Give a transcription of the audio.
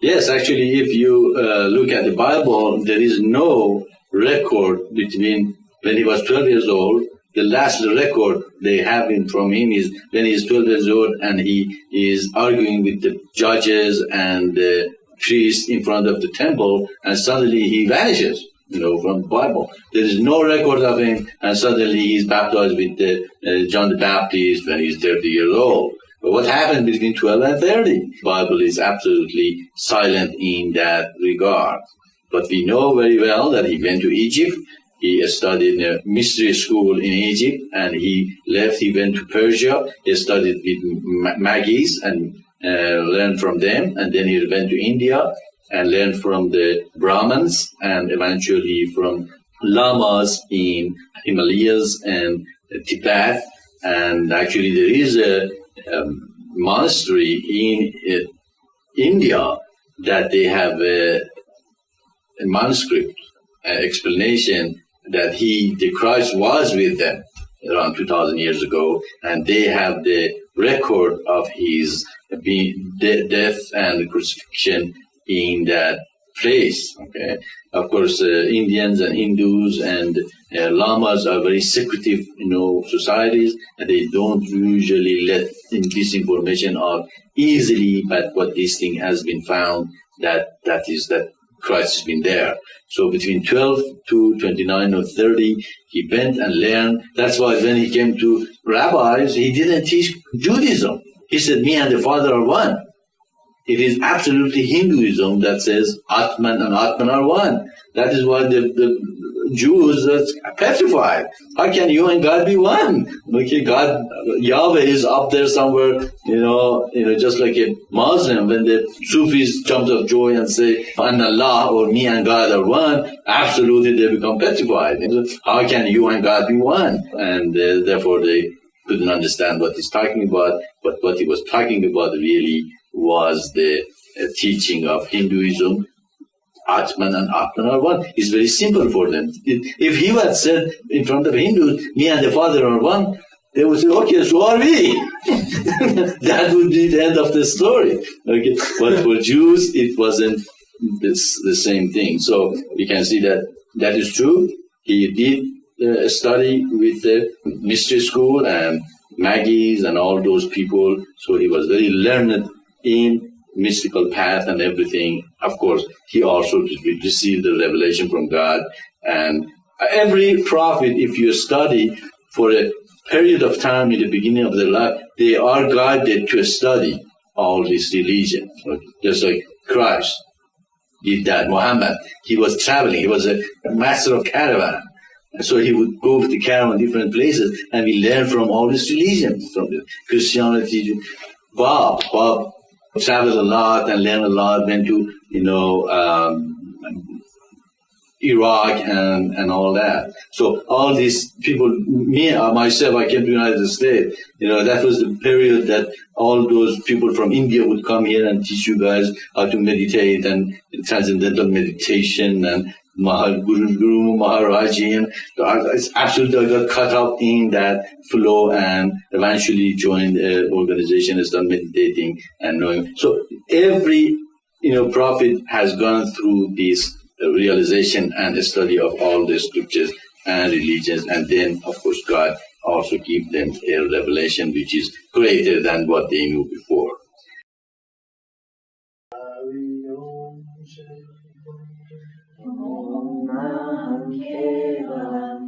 Yes, actually, if you look at the Bible, there is no record between when he was 12 years old. The last record they have from him is when he's 12 years old and he is arguing with the judges and the priests in front of the temple, and suddenly he vanishes, from the Bible. There is no record of him, and suddenly he's baptized with John the Baptist when he's 30 years old. But what happened between 12 and 30? The Bible is absolutely silent in that regard. But we know very well that he went to Egypt. He studied in a mystery school in Egypt, and he left. He went to Persia. He studied with Magis and learned from them. And then he went to India and learned from the Brahmins, and eventually from lamas in Himalayas and Tibet. And actually there is a monastery in India that they have a manuscript, an explanation that the Christ was with them around 2,000 years ago, and they have the record of his death and crucifixion in that place. Okay, of course, Indians and Hindus and lamas are very secretive, societies, and they don't usually let this information out easily. But what this thing has been found that Christ has been there. So between 12 to 29 or 30, he went and learned. That's why when he came to rabbis, he didn't teach Judaism. He said, me and the Father are one. It is absolutely Hinduism that says Atman and Atman are one. That is why the Jews are petrified. How can you and God be one? Okay, God, Yahweh is up there somewhere, just like a Muslim. When the Sufis jump of joy and say, and Allah or me and God are one, absolutely they become petrified. How can you and God be one? And therefore they couldn't understand what he's talking about. But what he was talking about really was the teaching of Hinduism. Atman and Atman are one. It's very simple for them. If he had said in front of Hindus, me and the Father are one, they would say, okay, so are we. That would be the end of the story. Okay, but for Jews, it wasn't the same thing. So we can see that is true. He did study with the mystery school and Magis and all those people. So he was very learned in mystical path and everything. Of course, he also received the revelation from God. And every prophet, if you study for a period of time in the beginning of their life, they are guided to study all these religions. Just like Christ did that. Muhammad, he was traveling. He was a master of caravan. So he would go with the caravan different places, and we learn from all these religions, from the Christianity. Bob traveled a lot and learned a lot, went to, Iraq and all that. So all these people, myself, I came to the United States. That was the period that all those people from India would come here and teach you guys how to meditate and transcendental meditation and Guru Maharaji. And absolutely, I got caught up in that flow and eventually joined an organization and started meditating and knowing. So every, prophet has gone through this realization and study of all the scriptures and religions, and then, of course, God also give them a revelation which is greater than what they knew before. Om